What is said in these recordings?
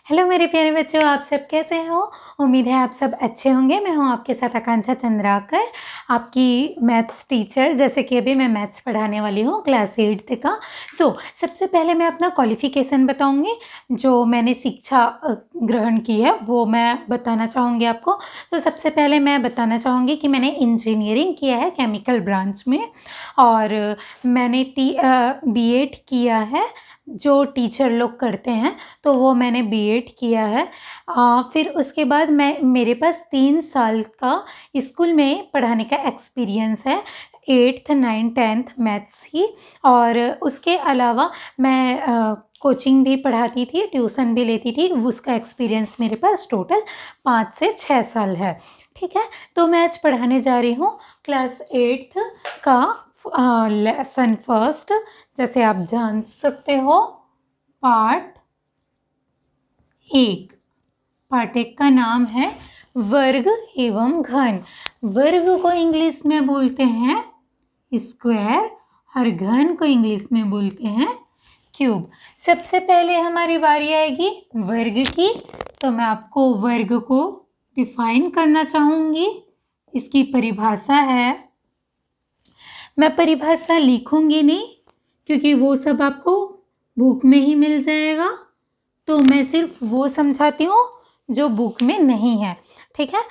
Hello मेरे प्यारे बच्चों, आप सब कैसे हो? उम्मीद है आप सब अच्छे होंगे। मैं हूँ आपके साथ आकांक्षा चंद्राकर, आपकी मैथ्स टीचर। जैसे कि अभी मैं मैथ्स पढ़ाने वाली हूँ क्लास 8 का। सबसे पहले मैं अपना क्वालिफ़िकेशन बताऊँगी। जो मैंने शिक्षा ग्रहण की है वो मैं बताना चाहूँगी आपको। तो सबसे पहले मैं बताना चाहूँगी कि मैंने इंजीनियरिंग किया है केमिकल ब्रांच में, और मैंने बीएड किया है, जो टीचर लोग करते हैं, तो वो मैंने बीएड किया है। फिर उसके बाद मेरे पास 3 साल का स्कूल में पढ़ाने का एक्सपीरियंस है, 8th 9th 10th मैथ्स ही। और उसके अलावा मैं कोचिंग भी पढ़ाती थी, ट्यूशन भी लेती थी। उसका एक्सपीरियंस मेरे पास टोटल 5 से 6 साल है। ठीक है, तो मैं आज पढ़ाने जा रही हूँ क्लास 8th का लेसन फर्स्ट। जैसे आप जान सकते हो, पार्ट 1। पार्ट 1 का नाम है वर्ग एवं घन। वर्ग को इंग्लिश में बोलते हैं स्क्वायर और घन को इंग्लिश में बोलते हैं क्यूब। सबसे पहले हमारी बारी आएगी वर्ग की, तो मैं आपको वर्ग को डिफाइन करना चाहूँगी। इसकी परिभाषा है, मैं परिभाषा लिखूंगी नहीं क्योंकि वो सब आपको बुक में ही मिल जाएगा, तो मैं सिर्फ वो समझाती हूँ जो बुक में नहीं है। ठीक है,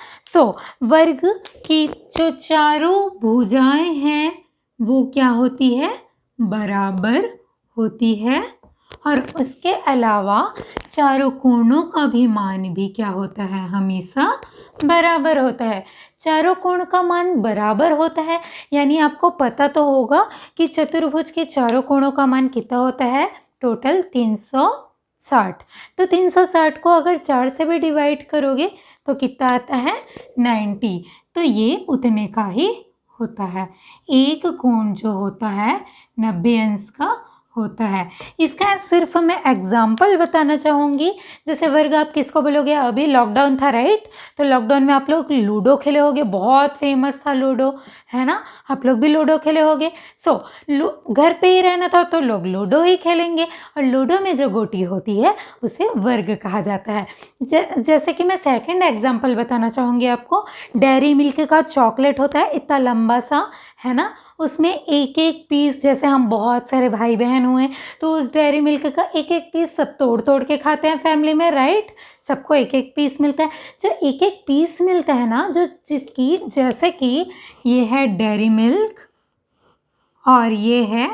वर्ग की जो चारों भुजाएं हैं वो क्या होती है? बराबर होती है। और उसके अलावा चारों कोणों का भी मान भी क्या होता है? हमेशा बराबर होता है। चारों कोण का मान बराबर होता है, यानी आपको पता तो होगा कि चतुर्भुज के चारों कोणों का मान कितना होता है? टोटल 360। तो 360 को अगर 4 से भी डिवाइड करोगे तो कितना आता है? 90। तो ये उतने का ही होता है। एक कोण जो होता है 90 अंश का होता है। इसका सिर्फ मैं एग्जाम्पल बताना चाहूँगी। जैसे वर्ग आप किसको बोलोगे? अभी लॉकडाउन था, राइट? तो लॉकडाउन में आप लोग लूडो खेले होगे, बहुत फेमस था लूडो, है ना? आप लोग भी लूडो खेले होगे। घर पे ही रहना था तो लोग लूडो ही खेलेंगे, और लूडो में जो गोटी होती है उसे वर्ग कहा जाता है। जैसे कि मैं सेकंड एग्जाम्पल बताना चाहूँगी आपको। डेयरी मिल्क का चॉकलेट होता है इतना लंबा सा, है ना? उसमें एक एक पीस, जैसे हम बहुत सारे भाई बहन हुए तो उस डेयरी मिल्क का एक एक पीस सब तोड़ तोड़ के खाते हैं फैमिली में, राइट? सबको एक एक पीस मिलता है। जो एक एक पीस मिलता है ना, जो जिसकी, जैसे कि ये है डेयरी मिल्क और ये है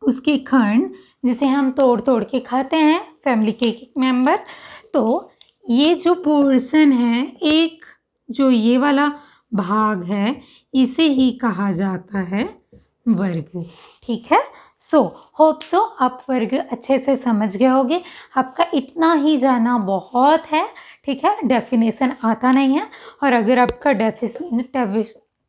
उसके खंड, जिसे हम तोड़ तोड़ के खाते हैं फैमिली के एक एक मेंबर। तो ये जो पोर्शन है, एक जो ये वाला भाग है, इसे ही कहा जाता है वर्ग। ठीक है, होप सो आप वर्ग अच्छे से समझ गए होंगे। आपका इतना ही जाना बहुत है। ठीक है, डेफिनेशन आता नहीं है, और अगर आपका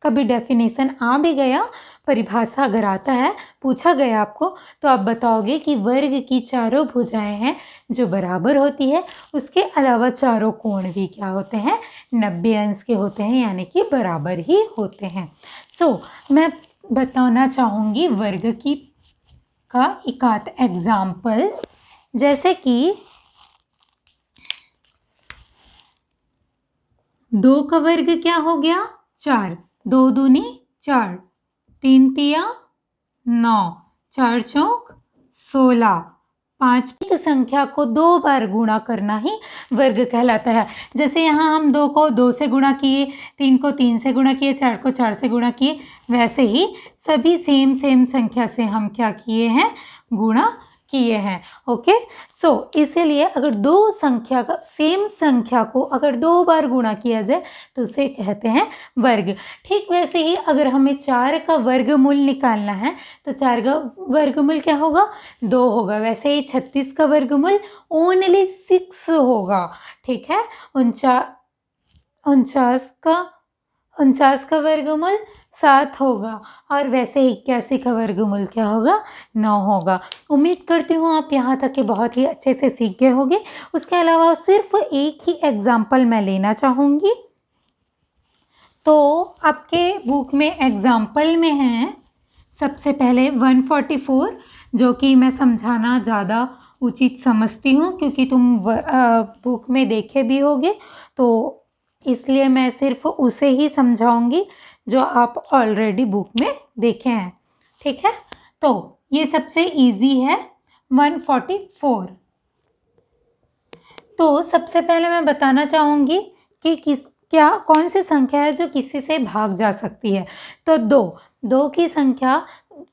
कभी डेफिनेशन आ भी गया, परिभाषा अगर आता है, पूछा गया आपको, तो आप बताओगे कि वर्ग की चारों भुजाएं हैं जो बराबर होती है। उसके अलावा चारों कोण भी क्या होते हैं? 90 अंश के होते हैं, यानी कि बराबर ही होते हैं। मैं बताना चाहूँगी वर्ग की का एक आध एग्जाम्पल। जैसे कि 2 का वर्ग क्या हो गया? 4। 2 दूनी 4, 3 तिया 9, 4 चौक 16। 5 की संख्या को 2 बार गुणा करना ही वर्ग कहलाता है। जैसे यहाँ हम 2 को 2 से गुणा किए, 3 को 3 से गुणा किए, 4 को 4 से गुणा किए, वैसे ही सभी सेम संख्या से हम क्या किए हैं? गुणा किए हैं। ओके, इसीलिए अगर सेम संख्या को अगर 2 बार गुणा किया जाए तो उसे कहते हैं वर्ग। ठीक वैसे ही अगर हमें 4 का वर्गमूल निकालना है तो 4 का वर्गमूल क्या होगा? 2 होगा। वैसे ही 36 का वर्गमूल ओनली 6 होगा। ठीक है, 49 का वर्गमूल 7 होगा, और वैसे ही 81 का वर्गमूल क्या होगा? 9 होगा। उम्मीद करती हूँ आप यहाँ तक के बहुत ही अच्छे से सीख गए होंगे। उसके अलावा सिर्फ एक ही एग्जाम्पल मैं लेना चाहूँगी। तो आपके बुक में एग्जाम्पल में है सबसे पहले 144, जो कि मैं समझाना ज़्यादा उचित समझती हूँ क्योंकि तुम बुक में देखे भी होगे, तो इसलिए मैं सिर्फ उसे ही समझाऊंगी जो आप ऑलरेडी बुक में देखे हैं। ठीक है, तो ये सबसे इजी है 144। तो सबसे पहले मैं बताना चाहूँगी कि कौन सी संख्या है जो किसी से भाग जा सकती है। तो दो की संख्या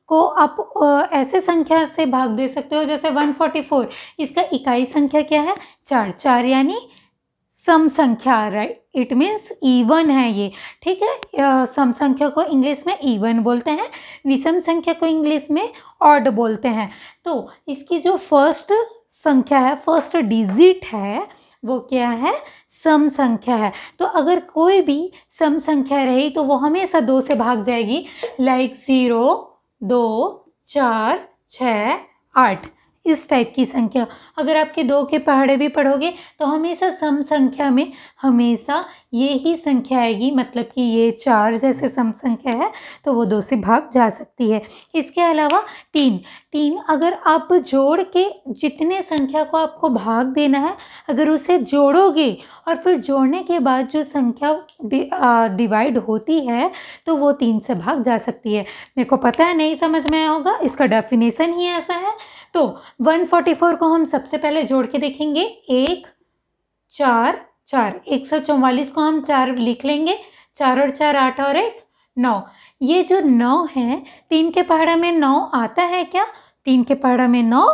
को आप ऐसे संख्या से भाग दे सकते हो जैसे 144, इसका इकाई संख्या क्या है? 4 यानी सम संख्या, राइट, इट मीन्स इवन है ये। ठीक है, सम संख्या को इंग्लिश में इवन बोलते हैं, विषम संख्या को इंग्लिश में ऑड बोलते हैं। तो इसकी जो फर्स्ट संख्या है, फर्स्ट डिजिट है, वो क्या है? सम संख्या है। तो अगर कोई भी सम संख्या रही तो वो हमेशा 2 से भाग जाएगी, लाइक 0, 2, 4, 6, 8, इस टाइप की संख्या। अगर आपके 2 के पहाड़े भी पढ़ोगे तो हमेशा सम संख्या में हमेशा ये ही संख्या आएगी, मतलब कि ये 4 जैसे सम संख्या है तो वो 2 से भाग जा सकती है। इसके अलावा 3 अगर आप जोड़ के जितने संख्या को आपको भाग देना है, अगर उसे जोड़ोगे और फिर जोड़ने के बाद जो संख्या डिवाइड होती है तो वो 3 से भाग जा सकती है। मेरे को पता है नहीं समझ में आया होगा, इसका डेफिनेशन ही ऐसा है। तो 144 को हम सबसे पहले जोड़ के देखेंगे, 1, 4, 4, 144 को हम 4 लिख लेंगे, 4 और 4 8 और 1 9। ये जो 9 है, 3 के पहाड़ा में 9 आता है क्या? 3 के पहाड़ा में 9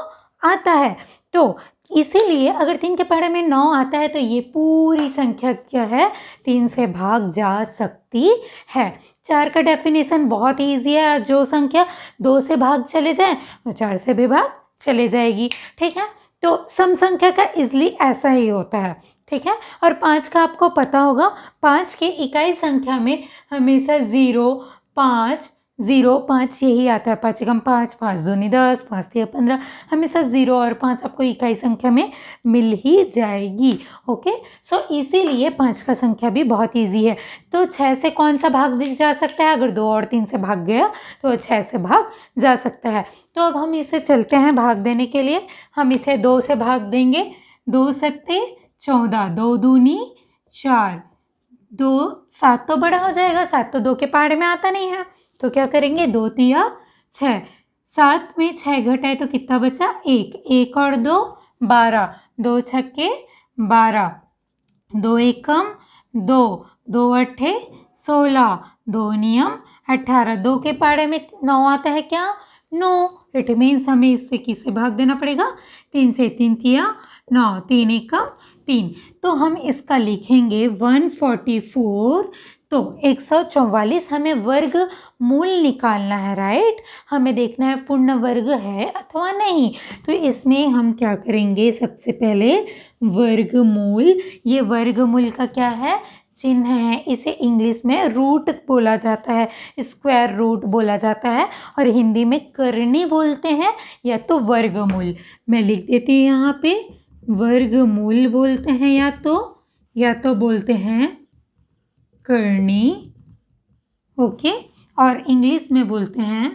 आता है। तो इसीलिए अगर 3 के पहाड़े में 9 आता है तो ये पूरी संख्या क्या है? 3 से भाग जा सकती है। 4 का डेफिनेशन बहुत ही ईजी है, जो संख्या 2 से भाग चले जाए वो 4 से भी भाग चले जाएगी। ठीक है, तो सम संख्या का इजली ऐसा ही होता है। ठीक है, और 5 का आपको पता होगा, 5 के इकाई संख्या में हमेशा 0, 5, 0, 5 यही आता है। 5 एकम 5, 5 दूनी 10, 5 तिया 15, हमेशा 0 और 5 आपको इकाई संख्या में मिल ही जाएगी। ओके, सो इसीलिए 5 का संख्या भी बहुत इजी है। तो 6 से कौन सा भाग जा सकता है? अगर 2 और 3 से भाग गया तो 6 से भाग जा सकता है। तो अब हम इसे चलते हैं भाग देने के लिए। हम इसे 2 से भाग देंगे, 2 सत्ते 14, 2 दूनी 4, 2 7 तो बड़ा हो जाएगा, 7 तो 2 के पहाड़े में आता नहीं है, तो क्या करेंगे? 2 तिया 6, 7 में 6 घटाए तो कितना बचा? 1, 1 और 2 12, 2 छक्के 12, 2 एकम 2, 2 अट्ठे 16, 2 नियम 18, 2 के पहाड़े में 9 आता है क्या? 9। इट मीन्स हमें इससे किससे भाग देना पड़ेगा? 3 से, 3 तिया 9, 3 एकम 3। तो हम इसका लिखेंगे 144। तो 144 हमें वर्ग मूल निकालना है, राइट? हमें देखना है पूर्ण वर्ग है अथवा नहीं। तो इसमें हम क्या करेंगे? सबसे पहले वर्गमूल, ये वर्गमूल का क्या है? चिन्ह है। इसे इंग्लिश में रूट बोला जाता है, स्क्वायर रूट बोला जाता है, और हिंदी में करनी बोलते हैं या तो वर्गमूल। मैं लिख देती हूँ यहाँ पे, वर्गमूल बोलते हैं या तो बोलते हैं करनी, ओके, और इंग्लिश में बोलते हैं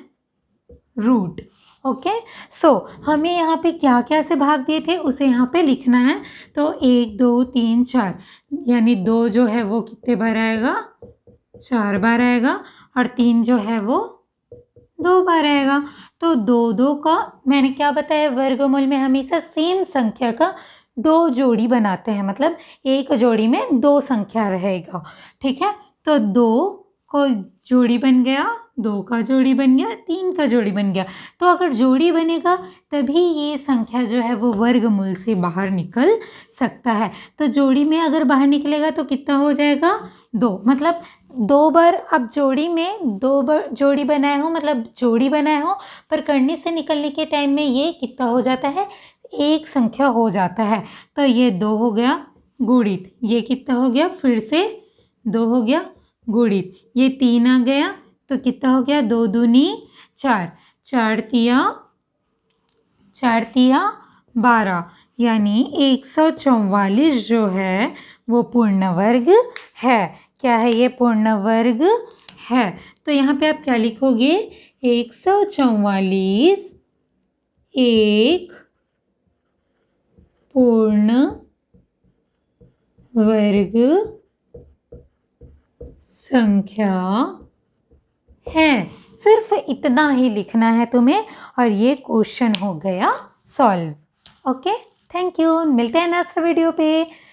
रूट। ओके, सो हमें यहाँ पे क्या क्या से भाग दिए थे उसे यहाँ पे लिखना है। तो 1, 2, 3, 4, यानी 2 जो है वो कितने बार आएगा? 4 बार आएगा, और 3 जो है वो 2 बार आएगा। तो 2 2 का मैंने क्या बताया? वर्गमूल में हमेशा सेम संख्या का 2 जोड़ी बनाते हैं, मतलब एक जोड़ी में 2 संख्या रहेगा। ठीक है, तो 2 को जोड़ी बन गया, 2 का जोड़ी बन गया, 3 का जोड़ी बन गया। तो अगर जोड़ी बनेगा तभी ये संख्या जो है वो वर्गमूल से बाहर निकल सकता है। तो जोड़ी में अगर बाहर निकलेगा तो कितना हो जाएगा? 2, मतलब 2 बार आप जोड़ी में 2 बार जोड़ी बनाए हो, मतलब जोड़ी बनाए हो, पर करनी से निकलने के टाइम में ये कितना हो जाता है? एक संख्या हो जाता है। तो ये 2 हो गया गुणित, ये कितना हो गया? फिर से 2 हो गया गुणित, ये 3 आ गया, तो कितना हो गया? 2 दूनी 4, 4 तिया 12, यानी 144 जो है वो पूर्ण वर्ग है। क्या है? ये पूर्ण वर्ग है। तो यहाँ पे आप क्या लिखोगे? 144 एक पूर्ण वर्ग संख्या है। सिर्फ इतना ही लिखना है तुम्हें और ये क्वेश्चन हो गया सॉल्व। Okay, thank you. मिलते हैं नेक्स्ट वीडियो पे।